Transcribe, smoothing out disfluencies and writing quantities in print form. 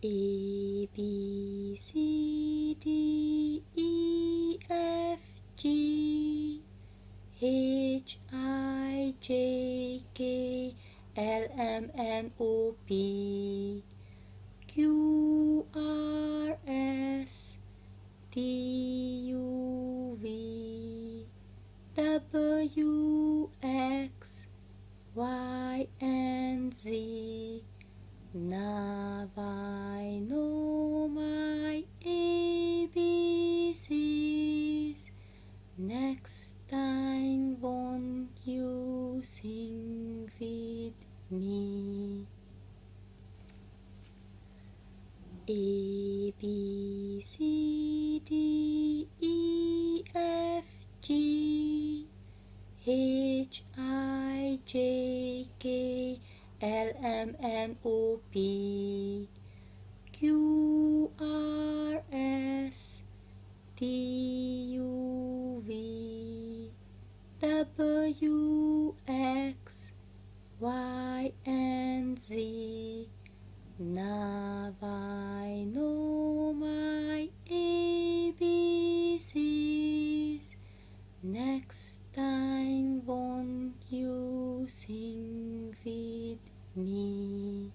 A B C D E F G H I J K L M N O P Q R S T U V W X Y and Z. Now I know my ABCs. Next time, won't you sing with me? A B C D E F G H I J K L M N O P Q R S T U V W X Y and Z. Now I know my ABCs. Next time, won't you sing with me?